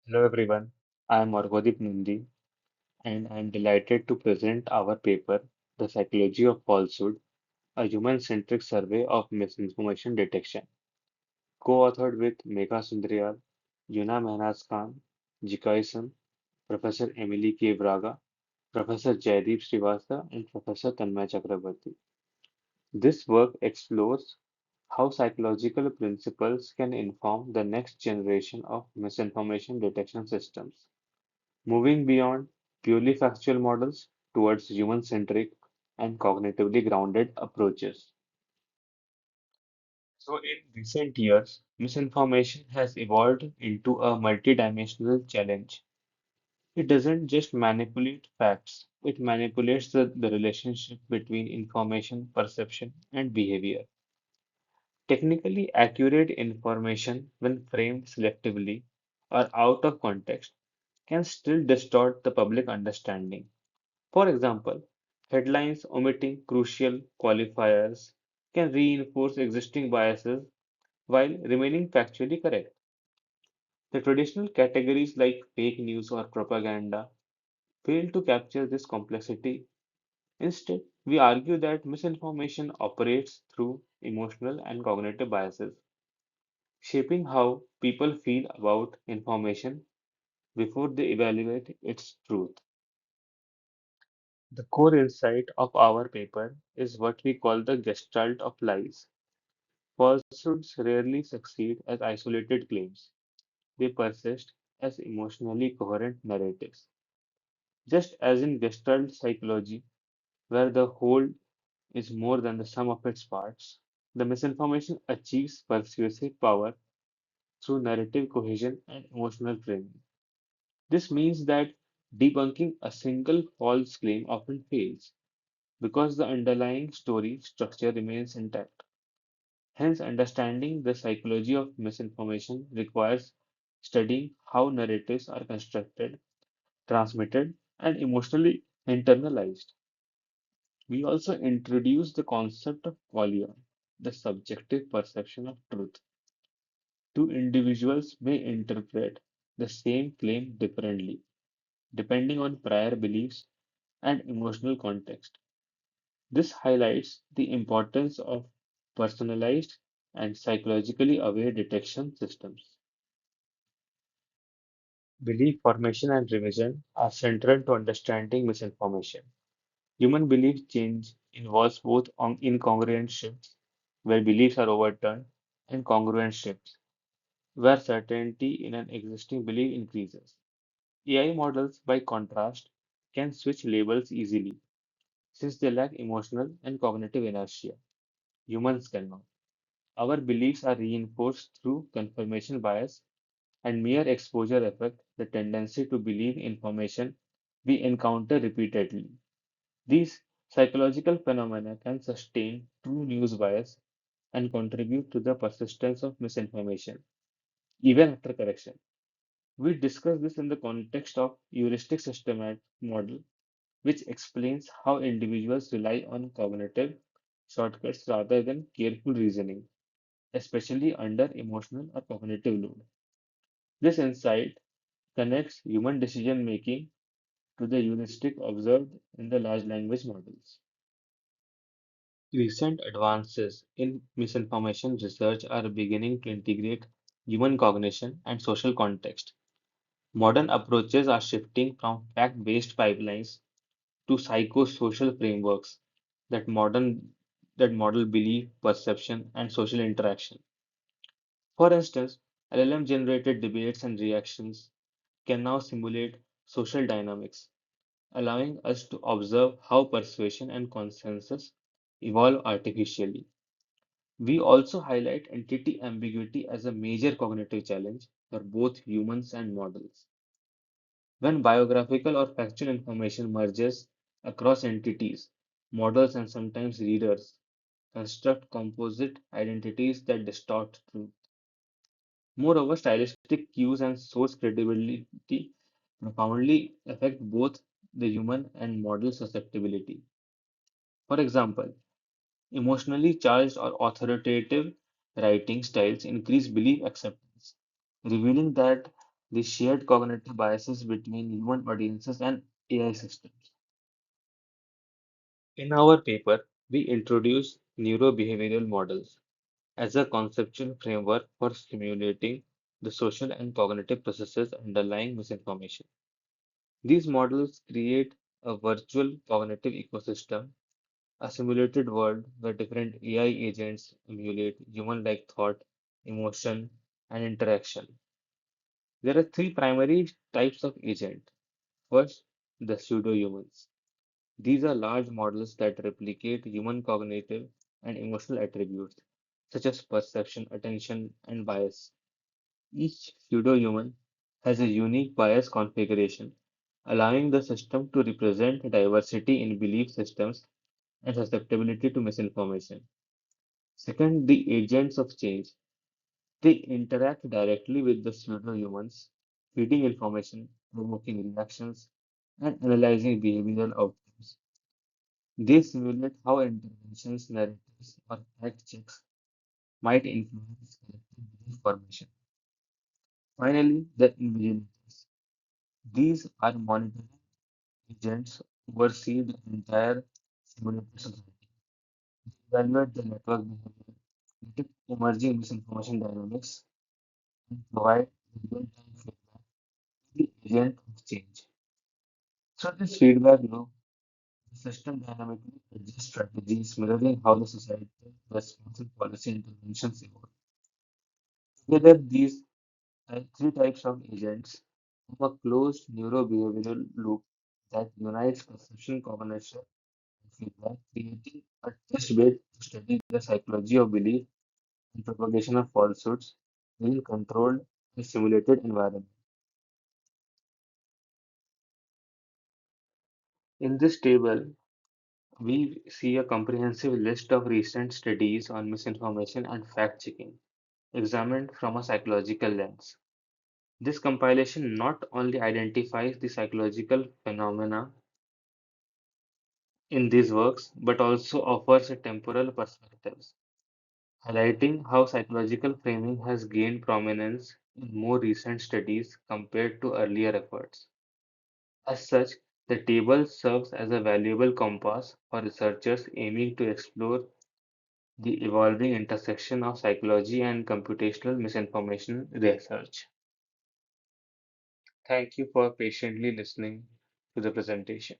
Hello everyone, I am Arghodeep Nandi and I am delighted to present our paper, The Psychology of Falsehood, a human-centric survey of misinformation detection, co-authored with Megha Sundriyal, Euna Mehnaz Khan, Jikai, Professor Emily K. Vraga, Professor Jaideep Srivastava, and Professor Tanmoy Chakraborty. This work explores how psychological principles can inform the next generation of misinformation detection systems, moving beyond purely factual models towards human-centric and cognitively grounded approaches. So, in recent years, misinformation has evolved into a multidimensional challenge. It doesn't just manipulate facts, it manipulates the relationship between information, perception, and behavior. Technically accurate information, when framed selectively or out of context, can still distort the public understanding. For example, headlines omitting crucial qualifiers can reinforce existing biases while remaining factually correct. The traditional categories like fake news or propaganda fail to capture this complexity. Instead, we argue that misinformation operates through emotional and cognitive biases, shaping how people feel about information before they evaluate its truth. The core insight of our paper is what we call the gestalt of lies. Falsehoods rarely succeed as isolated claims. They persist as emotionally coherent narratives. Just as in Gestalt psychology, where the whole is more than the sum of its parts, the misinformation achieves persuasive power through narrative cohesion and emotional framing. This means that debunking a single false claim often fails because the underlying story structure remains intact. Hence, understanding the psychology of misinformation requires studying how narratives are constructed, transmitted, and emotionally internalized. We also introduce the concept of qualia, the subjective perception of truth. Two individuals may interpret the same claim differently, depending on prior beliefs and emotional context. This highlights the importance of personalized and psychologically aware detection systems. Belief formation and revision are central to understanding misinformation. Human belief change involves both incongruent shifts, where beliefs are overturned, and congruent shifts, where certainty in an existing belief increases. AI models, by contrast, can switch labels easily since they lack emotional and cognitive inertia. Humans cannot. Our beliefs are reinforced through confirmation bias and mere exposure affect the tendency to believe information we encounter repeatedly. These psychological phenomena can sustain true news bias and contribute to the persistence of misinformation, even after correction. We discuss this in the context of heuristic systematic model, which explains how individuals rely on cognitive shortcuts rather than careful reasoning, especially under emotional or cognitive load. This insight connects human decision making to the heuristic observed in the large language models. Recent advances in misinformation research are beginning to integrate human cognition and social context. Modern approaches are shifting from fact-based pipelines to psychosocial frameworks that modern that model belief, perception, and social interaction. For instance, LLM-generated debates and reactions can now simulate social dynamics, allowing us to observe how persuasion and consensus evolve artificially. We also highlight entity ambiguity as a major cognitive challenge for both humans and models. When biographical or factual information merges across entities, models and sometimes readers construct composite identities that distort truth. Moreover, stylistic cues and source credibility profoundly affect both the human and model susceptibility. For example, emotionally charged or authoritative writing styles increase belief acceptance, revealing that the shared cognitive biases between human audiences and AI systems. In our paper, we introduce neurobehavioral models as a conceptual framework for simulating the social and cognitive processes underlying misinformation. These models create a virtual cognitive ecosystem, a simulated world where different AI agents emulate human-like thought, emotion, and interaction. There are three primary types of agent. First, the pseudo-humans. These are large models that replicate human cognitive and emotional attributes, such as perception, attention, and bias. Each pseudo-human has a unique bias configuration, allowing the system to represent diversity in belief systems and susceptibility to misinformation. Second, the agents of change. They interact directly with the pseudo-humans, feeding information, provoking reactions, and analyzing behavioral outcomes. They simulate how interventions, narratives, or fact checks might influence collective belief formation. Finally, the invigilators. These are monitoring agents who oversee the entire simulated society, evaluate the network behavior, detect emerging misinformation dynamics, and provide real-time feedback to the agent of change. So this feedback loop, the system dynamically adjusts strategies mirroring how the society responds and policy interventions evolve. Together, these three types of agents form a closed neurobehavioral loop that unites perception, cognition, and feedback, creating a test bed to study the psychology of belief and propagation of falsehoods in controlled and simulated environment. In this table, we see a comprehensive list of recent studies on misinformation and fact-checking, examined from a psychological lens. This compilation not only identifies the psychological phenomena in these works, but also offers a temporal perspectives, highlighting how psychological framing has gained prominence in more recent studies compared to earlier efforts. As such, the table serves as a valuable compass for researchers aiming to explore the evolving intersection of psychology and computational misinformation research. Thank you for patiently listening to the presentation.